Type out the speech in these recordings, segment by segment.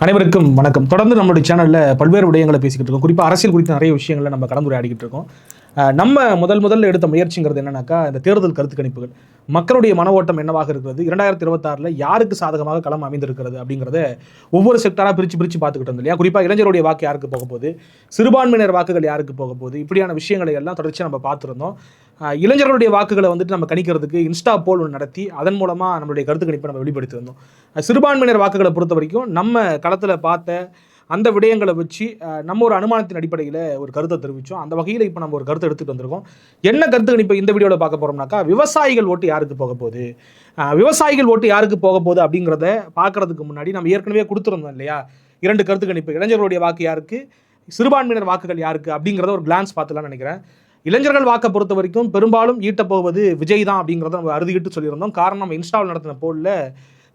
அனைவருக்கும் வணக்கம். தொடர்ந்து நம்மளுடைய சேனலில் பல்வேறு விடயங்களை பேசிக்கிட்டு இருக்கோம். குறிப்பாக அரசியல் குறித்த நிறைய விஷயங்களை நம்ம கலந்துரையாடிக்கிட்டு இருக்கோம். நம்ம முதல்ல எடுத்த முயற்சிங்கிறது என்னன்னாக்கா, இந்த தேர்தல் கருத்து கணிப்புகள் மக்களுடைய மன ஓட்டம் என்னவாக இருக்கிறது, 2026 யாருக்கு சாதகமாக களம் அமைந்திருக்கிறது அப்படிங்கிறத ஒவ்வொரு செக்டராக பிரித்து பார்த்துக்கிட்டு இருந்தோம் இல்லையா. குறிப்பாக இளைஞருடைய வாக்கு யாருக்கு போக போகுது, சிறுபான்மையினர் வாக்குகள் யாருக்கு போக போகுது, இப்படியான விஷயங்களை எல்லாம் தொடர்ச்சியாக நம்ம பார்த்துருந்தோம். இளைஞர்களுடைய வாக்குகளை வந்துட்டு நம்ம கணிக்கிறதுக்கு இன்ஸ்டா போல் ஒன்று நடத்தி அதன் மூலமாக நம்மளுடைய கருத்து கணிப்பை நம்ம வெளிப்படுத்தியிருந்தோம். சிறுபான்மையினர் வாக்குகளை பொறுத்த வரைக்கும் நம்ம களத்தில் பார்த்த அந்த விடயங்களை வச்சு நம்ம ஒரு அனுமானத்தின் அடிப்படையில் ஒரு கருத்தை தெரிவித்தோம். அந்த வகையில் இப்போ நம்ம ஒரு கருத்தை எடுத்துகிட்டு வந்திருக்கோம். என்ன கருத்து கணிப்பு இந்த வீடியோவில் பார்க்க போகிறோம்னாக்கா, விவசாயிகள் ஓட்டு யாருக்கு போக போகுது, விவசாயிகள் ஓட்டு யாருக்கு போக போகுது அப்படிங்கிறத பார்க்கறதுக்கு முன்னாடி நம்ம ஏற்கனவே கொடுத்துருந்தோம் இல்லையா 2 கருத்து கணிப்பு. இளைஞர்களுடைய வாக்கு யாருக்கு, சிறுபான்மையினர் வாக்குகள் யாருக்கு அப்படிங்கிறத ஒரு கிளான்ஸ் பார்த்துலாம்னு நினைக்கிறேன். இளைஞர்கள் வாக்கை பொறுத்த வரைக்கும் பெரும்பாலும் ஈட்ட போவது விஜய் தான் அப்படிங்கிறத நம்ம அறுதிக்கிட்டு சொல்லியிருந்தோம். காரணம், நம்ம இன்ஸ்டாவில் நடத்தின போலில்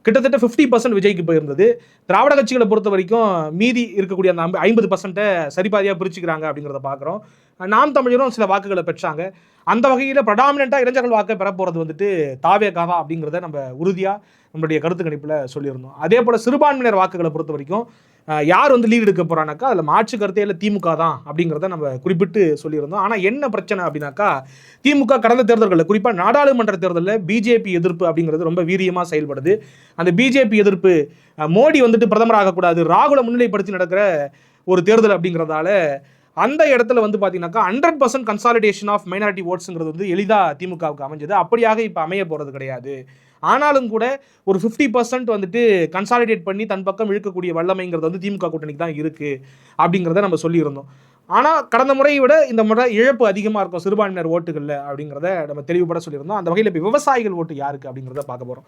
கிட்டத்தட்ட 50% விஜய்க்கு போயிருந்தது. திராவிட கட்சிகளை பொறுத்த வரைக்கும் மீதி இருக்கக்கூடிய அந்த 50% சரிபாதியாக பிரிச்சுக்கிறாங்க அப்படிங்கிறத பார்க்குறோம். நாம் தமிழரும் சில வாக்குகளை பெற்றாங்க. அந்த வகையில் ப்ரடாமினெண்ட்டாக இளைஞர்கள் வாக்கை பெற போகிறது வந்துட்டு தாவேகா தான் அப்படிங்கிறத நம்ம உறுதியாக நம்மளுடைய கருத்து கணிப்பில் சொல்லியிருந்தோம். அதே போல் சிறுபான்மையினர் வாக்குகளை பொறுத்த வரைக்கும் யார் வந்து லீட் எடுக்க போகிறானாக்கா, அதில் மாற்று கருத்தே இல்லை திமுக தான் அப்படிங்கிறத நம்ம குறிப்பிட்டு சொல்லியிருந்தோம். ஆனால் என்ன பிரச்சனை அப்படின்னாக்கா, திமுக கடந்த தேர்தல்களில் குறிப்பாக நாடாளுமன்ற தேர்தலில் பிஜேபி எதிர்ப்பு அப்படிங்கிறது ரொம்ப வீரியமாக செயல்படுது. அந்த பிஜேபி எதிர்ப்பு மோடி வந்துட்டு பிரதமர் ஆகக்கூடாது, ராகுலை முன்னிலைப்படுத்தி நடக்கிற ஒரு தேர்தல் அப்படிங்கிறதால அந்த இடத்துல வந்து பார்த்தீங்கன்னாக்கா 100% கன்சாலிடேஷன் ஆஃப் மைனாரிட்டி ஓட்ஸுங்கிறது வந்து எளிதாக திமுகவுக்கு அமைஞ்சது. அப்படியாக இப்போ அமைய போகிறது கிடையாது. ஆனாலும் கூட ஒரு 50% வந்துட்டு கன்சாலிடேட் பண்ணி தன் பக்கம் இழுக்கக்கூடிய வல்லமைங்கிறது வந்து திமுக கூட்டணிக்கு தான் இருக்குது அப்படிங்கிறத நம்ம சொல்லியிருந்தோம். ஆனால் கடந்த முறையை விட இந்த முறை இழப்பு அதிகமாக இருக்கும் சிறுபான்மையினர் ஓட்டுகளில் அப்படிங்கிறத நம்ம தெளிவுபட சொல்லியிருந்தோம். அந்த வகையில் இப்போ விவசாயிகள் ஓட்டு யாருக்கு அப்படிங்கிறத பார்க்க போகிறோம்.